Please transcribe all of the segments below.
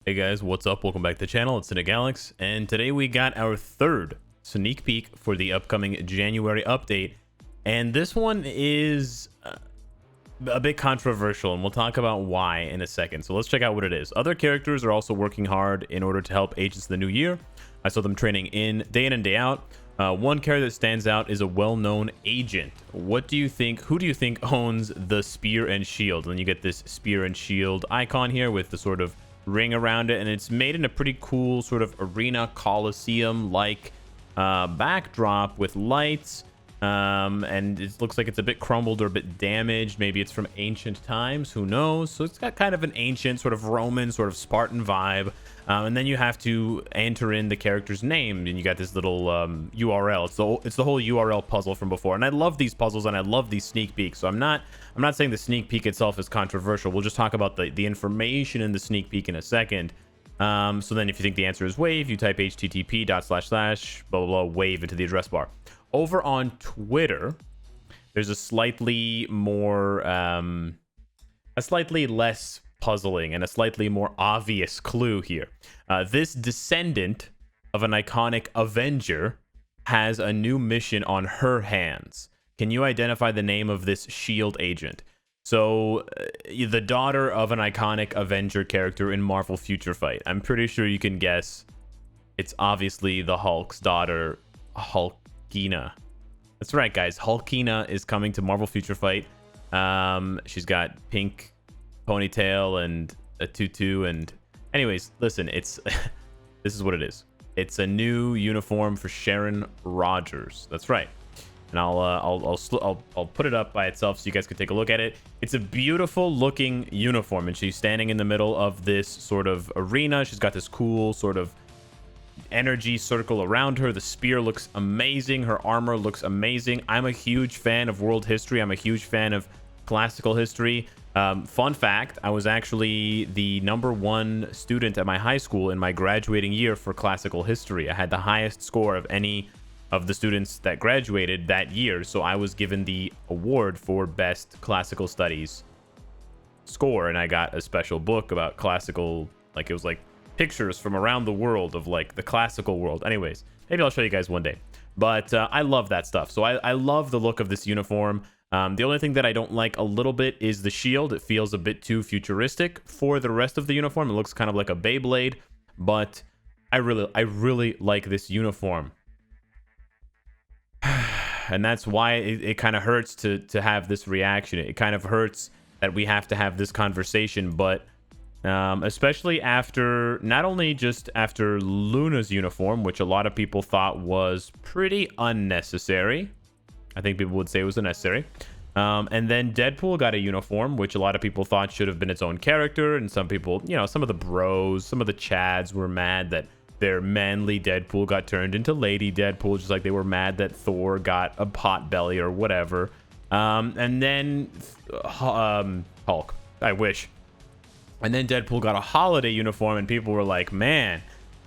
Hey guys, what's up? Welcome back to the channel. It's Cynicalex, and today we got our third sneak peek for the upcoming January update. And this one is a bit controversial, and we'll talk about why in a second. So let's check out what it is. Other characters are also working hard in order to help agents in the new year. I saw them training in and day out. One character that stands out is a well-known agent. What do you think? Who do you think owns the spear and shield? And then you get this spear and shield icon here with the sort of ring around it, and it's made in a pretty cool sort of arena coliseum like backdrop with lights, and it looks like it's a bit crumbled or a bit damaged. Maybe it's from ancient times, who knows? So it's got kind of an ancient sort of Roman sort of Spartan vibe, and then you have to enter in the character's name, and you got this little URL. It's the whole URL puzzle from before, and I love these puzzles and I love these sneak peeks. So I'm not saying the sneak peek itself is controversial. We'll just talk about the information in the sneak peek in a second. So then if you think the answer is wave, you type http:// blah blah blah wave into the address bar. Over on Twitter, there's a slightly more a slightly less puzzling and a slightly more obvious clue here. This descendant of an iconic Avenger has a new mission on her hands. Can you identify the name of this shield agent? So, the daughter of an iconic Avenger character in Marvel Future Fight. I'm pretty sure you can guess. It's obviously the Hulk's daughter, Hulkina. That's right, guys. Hulkina is coming to Marvel Future Fight. She's got pink ponytail and a tutu. And anyways, listen, it's this is what it is. It's a new uniform for Sharon Rogers. That's right. And I'll put it up by itself so you guys can take a look at it. It's a beautiful looking uniform, and she's standing in the middle of this sort of arena. She's got this cool sort of energy circle around her. The spear looks amazing. Her armor looks amazing. I'm a huge fan of world history. I'm a huge fan of classical history. Fun fact, I was actually the #1 student at my high school in my graduating year for classical history. I had the highest score of any of the students that graduated that year, so I was given the award for best classical studies score, and I got a special book about classical, like it was like pictures from around the world of like the classical world. Anyways, maybe I'll show you guys one day, but I love that stuff. So I love the look of this uniform. The only thing that I don't like a little bit is the shield. It feels a bit too futuristic for the rest of the uniform. It looks kind of like a Beyblade, but I really like this uniform. And that's why it kind of hurts to have this reaction. It kind of hurts that we have to have this conversation, but especially after, not only just after Luna's uniform, which a lot of people thought was pretty unnecessary. I think people would say it was unnecessary. And then Deadpool got a uniform, which a lot of people thought should have been its own character. And some people, you know, some of the bros, some of the chads were mad that their manly Deadpool got turned into Lady Deadpool, just like they were mad that Thor got a pot belly or whatever. And then Hulk, I wish. And then Deadpool got a holiday uniform, and people were like, man,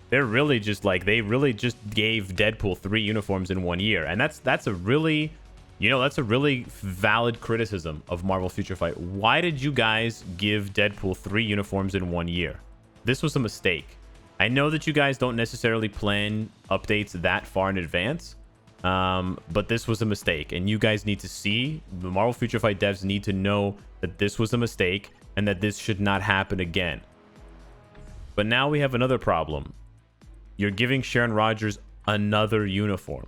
they're really just like, they really just gave Deadpool 3 uniforms in 1 year. And that's a really, you know, that's a really valid criticism of Marvel Future Fight. Why did you guys give Deadpool 3 uniforms in 1 year? This was a mistake. I know that you guys don't necessarily plan updates that far in advance, but this was a mistake, and you guys need to see, the Marvel Future Fight devs need to know that this was a mistake and that this should not happen again. But now we have another problem. You're giving Sharon Rogers another uniform.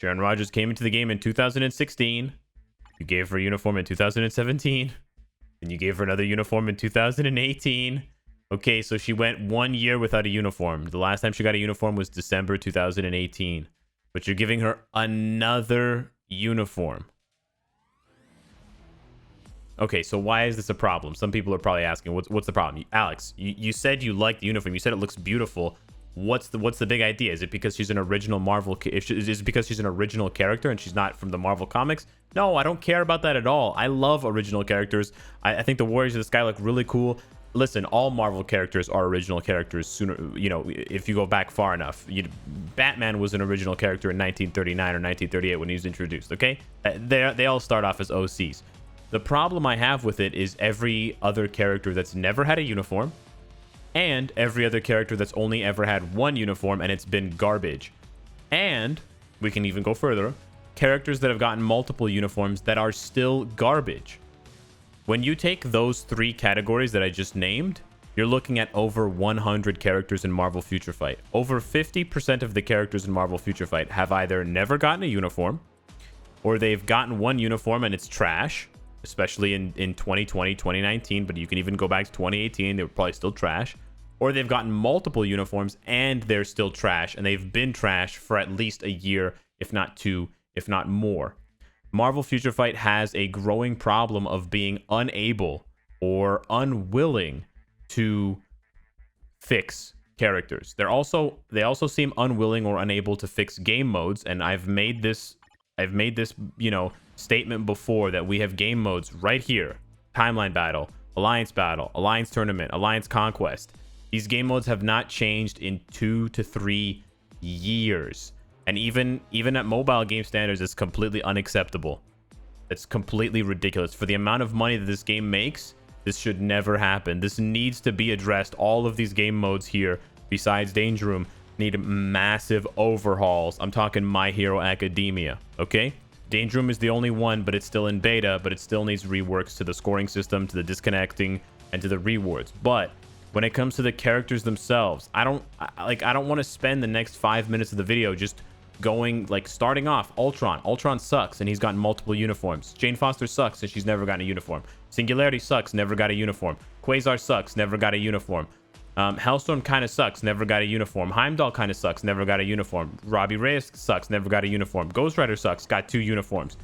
Sharon Rogers came into the game in 2016. You gave her a uniform in 2017. And you gave her another uniform in 2018. Okay, so she went 1 year without a uniform. The last time she got a uniform was December 2018. But you're giving her another uniform. Okay, so why is this a problem? Some people are probably asking, what's the problem? Alex, you said you liked the uniform. You said it looks beautiful. What's the big idea? Is it because she's an original Marvel? Is it because she's an original character and she's not from the Marvel comics? No, I don't care about that at all. I love original characters. I think the Warriors of the Sky look really cool. Listen, all Marvel characters are original characters sooner, you know, if you go back far enough. Batman was an original character in 1939 or 1938 when he was introduced, okay? They all start off as OCs. The problem I have with it is every other character that's never had a uniform, and every other character that's only ever had one uniform and it's been garbage. And we can even go further, characters that have gotten multiple uniforms that are still garbage. When you take those 3 categories that I just named, you're looking at over 100 characters in Marvel Future Fight. Over 50% of the characters in Marvel Future Fight have either never gotten a uniform, or they've gotten one uniform and it's trash, especially in 2020, 2019, but you can even go back to 2018, they were probably still trash. Or they've gotten multiple uniforms and they're still trash, and they've been trash for at least a year, if not 2, if not more. Marvel Future Fight has a growing problem of being unable or unwilling to fix characters. They also seem unwilling or unable to fix game modes, and I've made this, statement before that we have game modes right here. Timeline Battle, Alliance Tournament, Alliance Conquest. These game modes have not changed in 2 to 3 years. And even at mobile game standards, it's completely unacceptable. It's completely ridiculous. For the amount of money that this game makes, this should never happen. This needs to be addressed. All of these game modes here, besides Danger Room, need massive overhauls. I'm talking My Hero Academia, okay? Danger Room is the only one, but it's still in beta, but it still needs reworks to the scoring system, to the disconnecting, and to the rewards. But when it comes to the characters themselves, I don't want to spend the next 5 minutes of the video just going, starting off Ultron. Ultron sucks, and he's gotten multiple uniforms. Jane Foster sucks, and she's never gotten a uniform. Singularity sucks, never got a uniform. Quasar sucks, never got a uniform. Hellstorm kind of sucks, never got a uniform. Heimdall kind of sucks, never got a uniform. Robbie Reyes sucks, never got a uniform. Ghost Rider sucks, got 2 uniforms.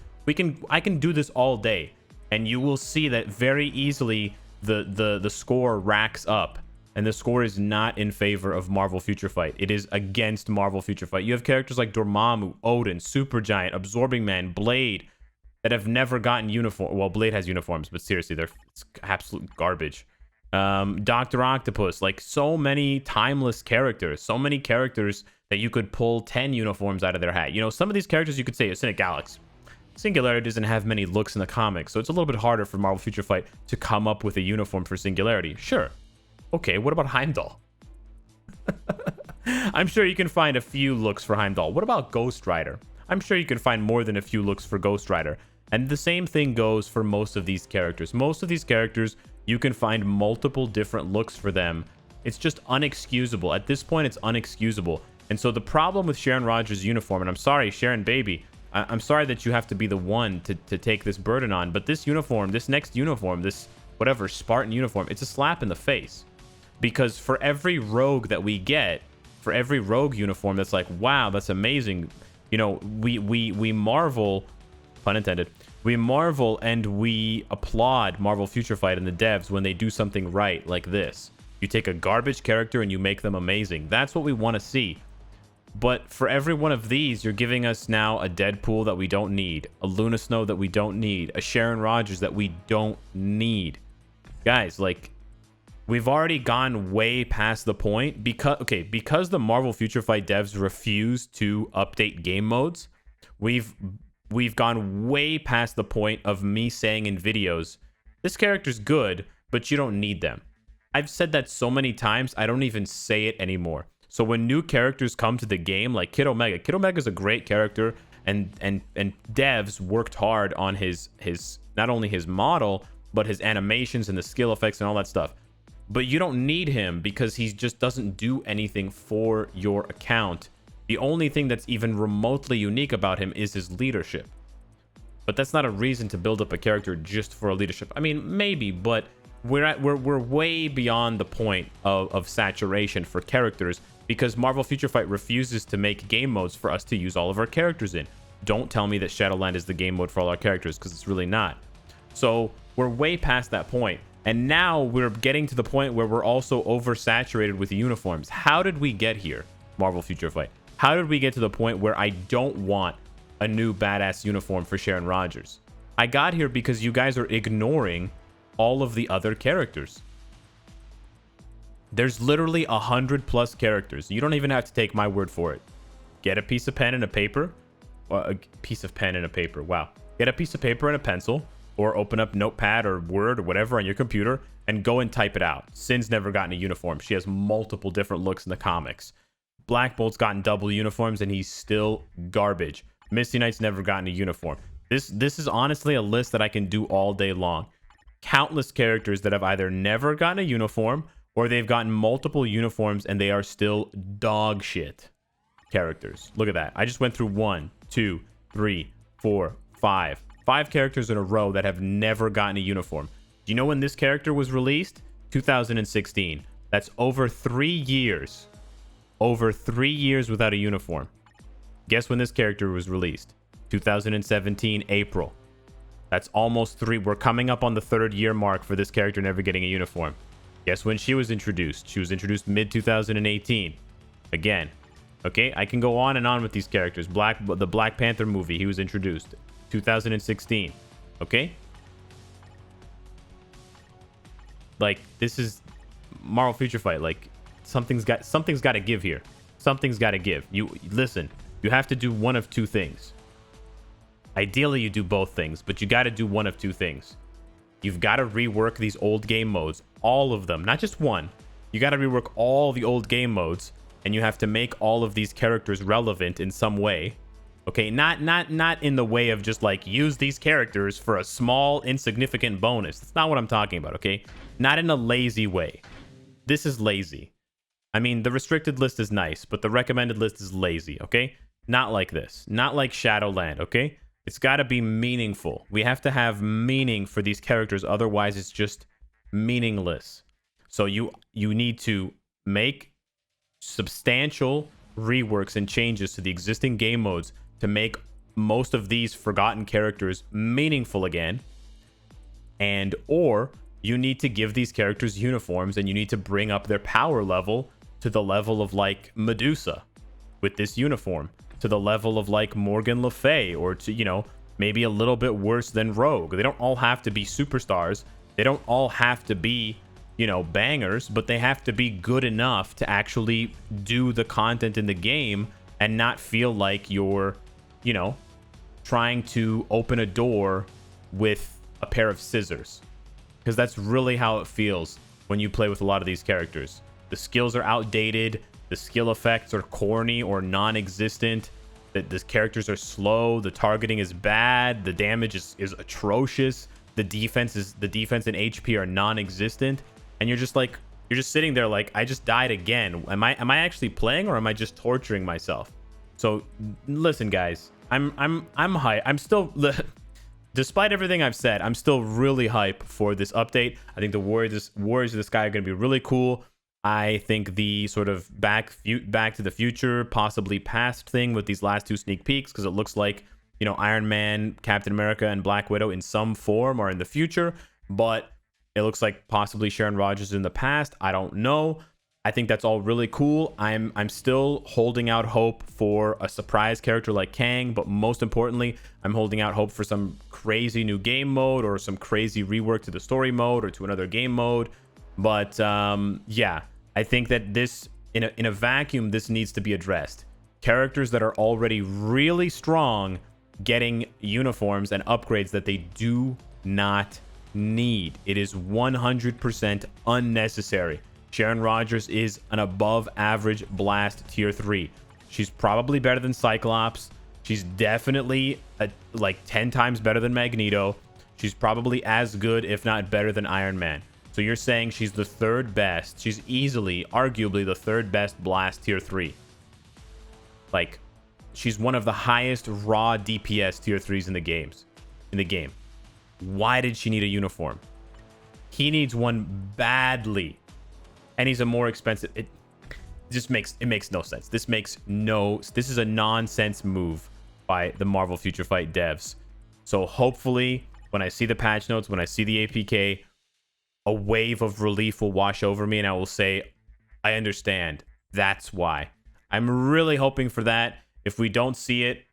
I can do this all day, and you will see that very easily the score racks up, and the score is not in favor of Marvel Future Fight. It is against Marvel Future Fight. You have characters like Dormammu, Odin, Supergiant, Absorbing Man, Blade that have never gotten uniform. Well, Blade has uniforms, but seriously, it's absolute garbage. Dr. Octopus, so many timeless characters, so many characters that you could pull 10 uniforms out of their hat. Some of these characters you could say, Cynicalex. Singularity doesn't have many looks in the comics, so it's a little bit harder for Marvel Future Fight to come up with a uniform for Singularity. Sure. Okay, what about Heimdall? I'm sure you can find a few looks for Heimdall. What about Ghost Rider? I'm sure you can find more than a few looks for Ghost Rider. And the same thing goes for most of these characters. Most of these characters, you can find multiple different looks for them. It's just unexcusable. At this point, it's unexcusable. And so the problem with Sharon Rogers' uniform, and I'm sorry, Sharon baby, I'm sorry that you have to be the one to take this burden on, but this uniform, this next uniform, this whatever Spartan uniform, it's a slap in the face. Because for every rogue that we get, for every rogue uniform that's like, wow, that's amazing, we marvel, pun intended, we marvel and we applaud Marvel Future Fight and the devs when they do something right like this. You take a garbage character and you make them amazing. That's what we want to see. But for every one of these, you're giving us now a Deadpool that we don't need, a Luna Snow that we don't need, a Sharon Rogers that we don't need. Guys, we've already gone way past the point because the Marvel Future Fight devs refuse to update game modes. We've gone way past the point of me saying in videos, this character's good, but you don't need them. I've said that so many times, I don't even say it anymore. So when new characters come to the game, like Kid Omega's a great character, and devs worked hard on his not only his model, but his animations and the skill effects and all that stuff. But you don't need him because he just doesn't do anything for your account. The only thing that's even remotely unique about him is his leadership. But that's not a reason to build up a character just for a leadership. I mean, maybe, but we're way beyond the point of saturation for characters because Marvel Future Fight refuses to make game modes for us to use all of our characters in. Don't tell me that Shadowland is the game mode for all our characters, because it's really not. So we're way past that point. And now we're getting to the point where we're also oversaturated with uniforms. How did we get here, Marvel Future Fight? How did we get to the point where I don't want a new badass uniform for Sharon Rogers? I got here because you guys are ignoring all of the other characters. There's literally 100+ characters. You don't even have to take my word for it. Get a piece of pen and a paper. A piece of pen and a paper. Wow. Get a piece of paper and a pencil. or open up Notepad or Word or whatever on your computer and go and type it out. Sin's never gotten a uniform. She has multiple different looks in the comics. Black Bolt's gotten double uniforms and he's still garbage. Misty Knight's never gotten a uniform. This is honestly a list that I can do all day long. Countless characters that have either never gotten a uniform or they've gotten multiple uniforms and they are still dog shit characters. Look at that. I just went through 1, 2, 3, 4, 5. 5 characters in a row that have never gotten a uniform. Do you know when this character was released? 2016. That's over 3 years. Over 3 years without a uniform. Guess when this character was released? 2017, April. That's almost 3. We're coming up on the 3rd year mark for this character never getting a uniform. Guess when she was introduced? She was introduced mid-2018. Again. Okay, I can go on and on with these characters. The Black Panther movie, he was introduced 2016. Okay? Like, this is Marvel Future Fight. Like, something's got to give here. Something's got to give. You listen, you have to do one of two things. Ideally, you do both things, but you got to do one of two things. You've got to rework these old game modes, all of them, not just one. You got to rework all the old game modes, and you have to make all of these characters relevant in some way. Okay, not in the way of just like use these characters for a small, insignificant bonus. That's not what I'm talking about, okay? Not in a lazy way. This is lazy. I mean, the restricted list is nice, but the recommended list is lazy, okay? Not like this. Not like Shadowland, okay? It's got to be meaningful. We have to have meaning for these characters, otherwise it's just meaningless. So you need to make substantial reworks and changes to the existing game modes to make most of these forgotten characters meaningful again. And or you need to give these characters uniforms and you need to bring up their power level to the level of like Medusa with this uniform, to the level of like Morgan Le Fay, or to, you know, maybe a little bit worse than Rogue. They don't all have to be superstars. They don't all have to be, you know, bangers, but they have to be good enough to actually do the content in the game and not feel like you're, you know, trying to open a door with a pair of scissors. Because that's really how it feels when you play with a lot of these characters. The skills are outdated. The skill effects are corny or non-existent. The characters are slow. The targeting is bad. The damage is atrocious. The defense and HP are non-existent. And you're just sitting there like, I just died again. Am I actually playing, or am I just torturing myself? So listen, guys, I'm hype. I'm still, despite everything I've said, I'm still really hype for this update. I think the Warriors of the Sky are going to be really cool. I think the sort of back to the future, possibly past thing with these last 2 sneak peeks, because it looks like, you know, Iron Man, Captain America, and Black Widow in some form are in the future, but it looks like possibly Sharon Rogers in the past. I don't know. I think that's all really cool. I'm still holding out hope for a surprise character like Kang, but most importantly, I'm holding out hope for some crazy new game mode or some crazy rework to the story mode or to another game mode. But yeah, I think that this, in a vacuum, this needs to be addressed. Characters that are already really strong getting uniforms and upgrades that they do not need. It is 100% unnecessary. Sharon Rogers is an above average blast tier 3. She's probably better than Cyclops. She's definitely like 10 times better than Magneto. She's probably as good, if not better, than Iron Man. So you're saying she's the 3rd best. She's easily, arguably, the 3rd best blast tier 3. Like, she's one of the highest raw DPS tier 3s in the game. Why did she need a uniform? He needs one badly. And he's a more expensive. It makes no sense. This is a nonsense move by the Marvel Future Fight devs. So hopefully when I see the patch notes, when I see the APK, a wave of relief will wash over me and I will say, I understand. That's why. I'm really hoping for that. If we don't see it,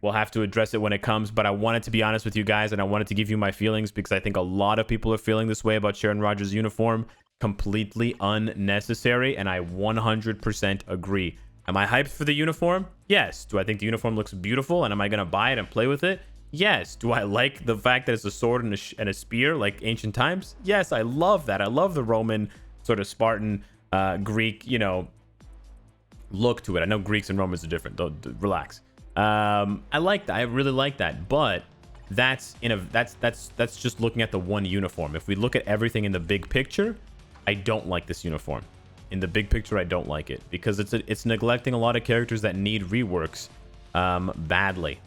we'll have to address it when it comes. But I wanted to be honest with you guys, and I wanted to give you my feelings because I think a lot of people are feeling this way about Sharon Rogers' uniform. Completely unnecessary, and I 100% agree. Am I hyped for the uniform? Yes. Do I think the uniform looks beautiful, and am I going to buy it and play with it? Yes. Do I like the fact that it's a sword and and a spear like ancient times? Yes, I love that. I love the Roman sort of Spartan, Greek, look to it. I know Greeks and Romans are different. Don't relax. I like that. I really like that. But that's just looking at the one uniform. If we look at everything in the big picture, I don't like this uniform. In the big picture, I don't like it because it's neglecting a lot of characters that need reworks badly,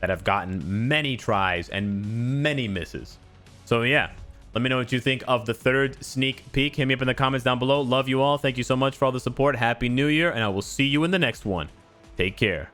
that have gotten many tries and many misses. So yeah, let me know what you think of the third sneak peek. Hit me up in the comments down below. Love you all. Thank you so much for all the support. Happy New Year, and I will see you in the next one. Take care.